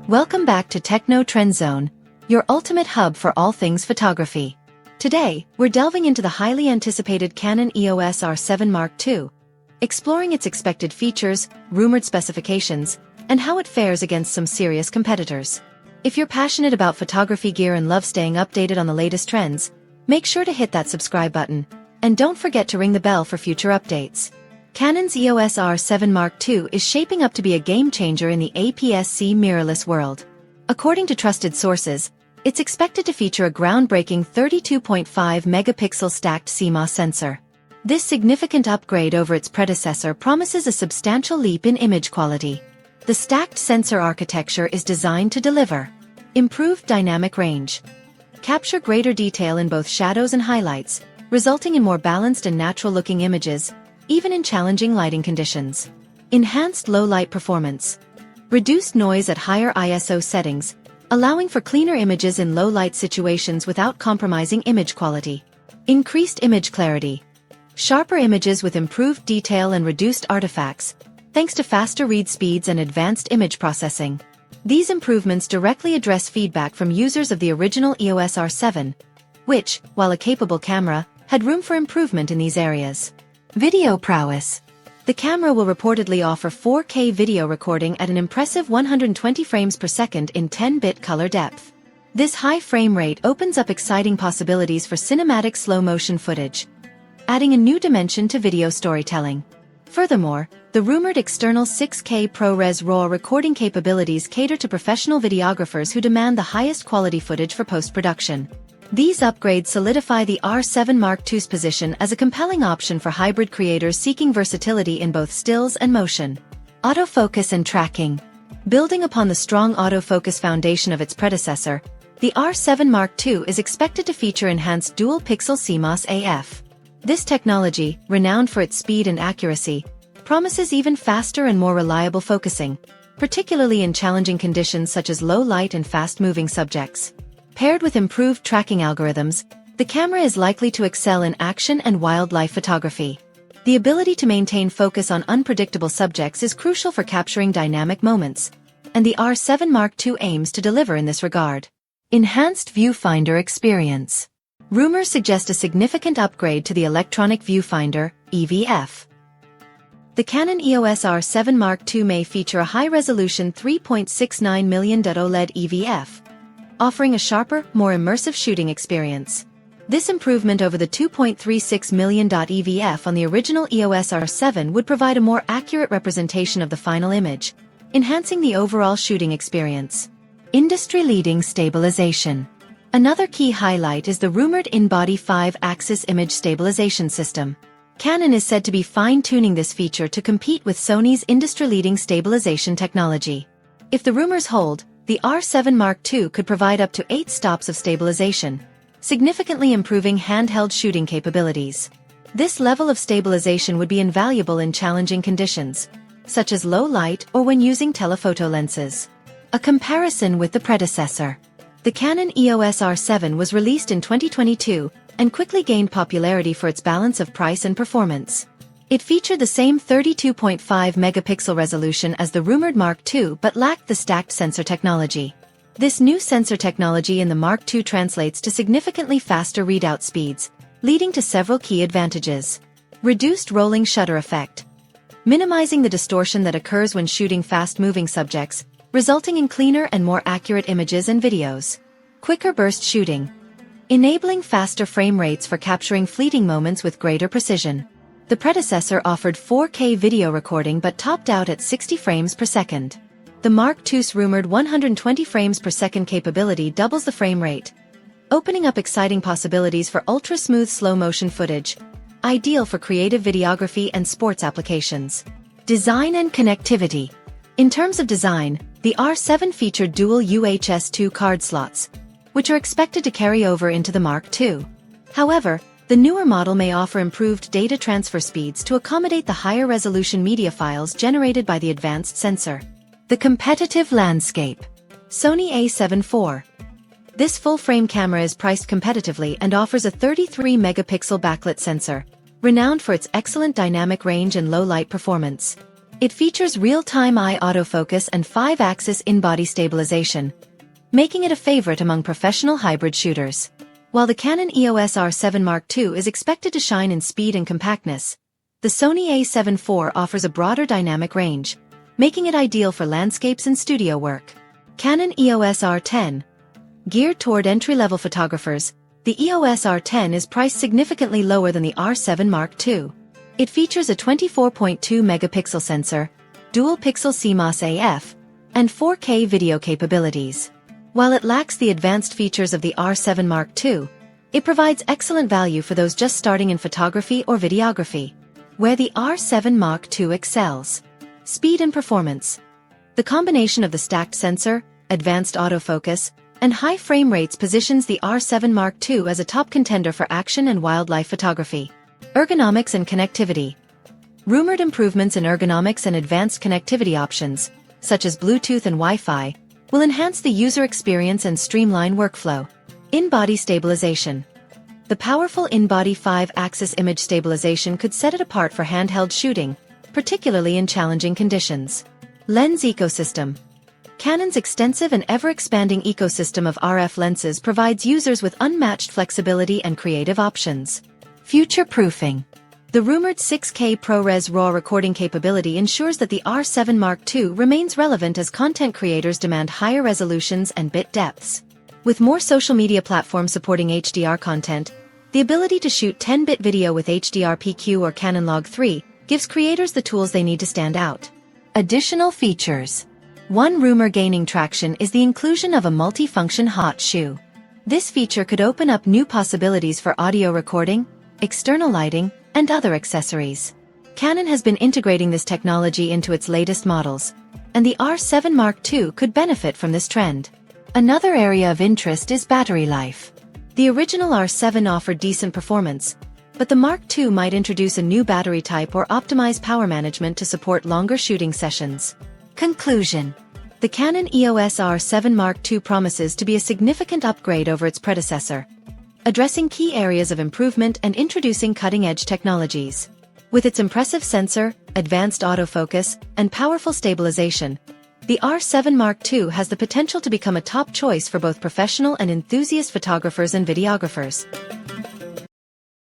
Welcome back to Techno Trend Zone, your ultimate hub for all things photography. Today, we're delving into the highly anticipated Canon EOS R7 Mark II, exploring its expected features, rumored specifications, and how it fares against some serious competitors. If you're passionate about photography gear and love staying updated on the latest trends, make sure to hit that subscribe button, and don't forget to ring the bell for future updates. Canon's EOS R7 Mark II is shaping up to be a game-changer in the APS-C mirrorless world. According to trusted sources, it's expected to feature a groundbreaking 32.5 megapixel stacked CMOS sensor. This significant upgrade over its predecessor promises a substantial leap in image quality. The stacked sensor architecture is designed to deliver improved dynamic range, capture greater detail in both shadows and highlights, resulting in more balanced and natural-looking images, even in challenging lighting conditions. Enhanced low-light performance, reduced noise at higher ISO settings, allowing for cleaner images in low-light situations without compromising image quality. Increased image clarity, sharper images with improved detail and reduced artifacts, thanks to faster read speeds and advanced image processing. These improvements directly address feedback from users of the original EOS R7, which, while a capable camera, had room for improvement in these areas. Video prowess. The camera will reportedly offer 4K video recording at an impressive 120 frames per second in 10-bit color depth. This high frame rate opens up exciting possibilities for cinematic slow-motion footage, adding a new dimension to video storytelling. Furthermore, the rumored external 6K ProRes RAW recording capabilities cater to professional videographers who demand the highest quality footage for post-production. These upgrades solidify the R7 Mark II's position as a compelling option for hybrid creators seeking versatility in both stills and motion. Autofocus and tracking. Building upon the strong autofocus foundation of its predecessor, the R7 Mark II is expected to feature enhanced dual-pixel CMOS AF. This technology, renowned for its speed and accuracy, promises even faster and more reliable focusing, particularly in challenging conditions such as low light and fast-moving subjects. Paired with improved tracking algorithms, the camera is likely to excel in action and wildlife photography. The ability to maintain focus on unpredictable subjects is crucial for capturing dynamic moments, and the R7 Mark II aims to deliver in this regard. Enhanced viewfinder experience. Rumors suggest a significant upgrade to the electronic viewfinder, EVF. The Canon EOS R7 Mark II may feature a high-resolution 3.69 million OLED EVF, offering a sharper, more immersive shooting experience. This improvement over the 2.36 million EVF on the original EOS R7 would provide a more accurate representation of the final image, enhancing the overall shooting experience. Industry-leading stabilization. Another key highlight is the rumored in-body 5-axis image stabilization system. Canon is said to be fine-tuning this feature to compete with Sony's industry-leading stabilization technology. If the rumors hold, the R7 Mark II could provide up to 8 stops of stabilization, significantly improving handheld shooting capabilities. This level of stabilization would be invaluable in challenging conditions, such as low light or when using telephoto lenses. A comparison with the predecessor. The Canon EOS R7 was released in 2022 and quickly gained popularity for its balance of price and performance. It featured the same 32.5 megapixel resolution as the rumored Mark II but lacked the stacked sensor technology. This new sensor technology in the Mark II translates to significantly faster readout speeds, leading to several key advantages. Reduced rolling shutter effect, minimizing the distortion that occurs when shooting fast-moving subjects, resulting in cleaner and more accurate images and videos. Quicker burst shooting, enabling faster frame rates for capturing fleeting moments with greater precision. The predecessor offered 4K video recording but topped out at 60 frames per second. The Mark II's rumored 120 frames per second capability doubles the frame rate, opening up exciting possibilities for ultra-smooth slow-motion footage, ideal for creative videography and sports applications. Design and connectivity. In terms of design, the R7 featured dual UHS-2 card slots, which are expected to carry over into the Mark II. However, the newer model may offer improved data transfer speeds to accommodate the higher resolution media files generated by the advanced sensor. The competitive landscape. Sony A7 IV. This full-frame camera is priced competitively and offers a 33-megapixel backlit sensor, renowned for its excellent dynamic range and low-light performance. It features real-time eye autofocus and 5-axis in-body stabilization, making it a favorite among professional hybrid shooters. While the Canon EOS R7 Mark II is expected to shine in speed and compactness, the Sony a7 IV offers a broader dynamic range, making it ideal for landscapes and studio work. Canon EOS R10. Geared toward entry-level photographers, the EOS R10 is priced significantly lower than the R7 Mark II. It features a 24.2 megapixel sensor, dual-pixel CMOS AF, and 4K video capabilities. While it lacks the advanced features of the R7 Mark II, it provides excellent value for those just starting in photography or videography. Where the R7 Mark II excels: speed and performance. The combination of the stacked sensor, advanced autofocus, and high frame rates positions the R7 Mark II as a top contender for action and wildlife photography. Ergonomics and connectivity. Rumored improvements in ergonomics and advanced connectivity options, such as Bluetooth and Wi-Fi, will enhance the user experience and streamline workflow. In-body stabilization. The powerful in-body 5-axis image stabilization could set it apart for handheld shooting, particularly in challenging conditions. Lens ecosystem. Canon's extensive and ever-expanding ecosystem of RF lenses provides users with unmatched flexibility and creative options. Future-proofing. The rumored 6K ProRes RAW recording capability ensures that the R7 Mark II remains relevant as content creators demand higher resolutions and bit depths. With more social media platforms supporting HDR content, the ability to shoot 10-bit video with HDR PQ or Canon Log 3 gives creators the tools they need to stand out. Additional features. One rumor gaining traction is the inclusion of a multi-function hot shoe. This feature could open up new possibilities for audio recording, external lighting, and other accessories. Canon has been integrating this technology into its latest models, and the R7 Mark II could benefit from this trend. Another area of interest is battery life. The original R7 offered decent performance, but the Mark II might introduce a new battery type or optimize power management to support longer shooting sessions. Conclusion. The Canon EOS R7 Mark II promises to be a significant upgrade over its predecessor, addressing key areas of improvement and introducing cutting-edge technologies. With its impressive sensor, advanced autofocus, and powerful stabilization, the R7 Mark II has the potential to become a top choice for both professional and enthusiast photographers and videographers.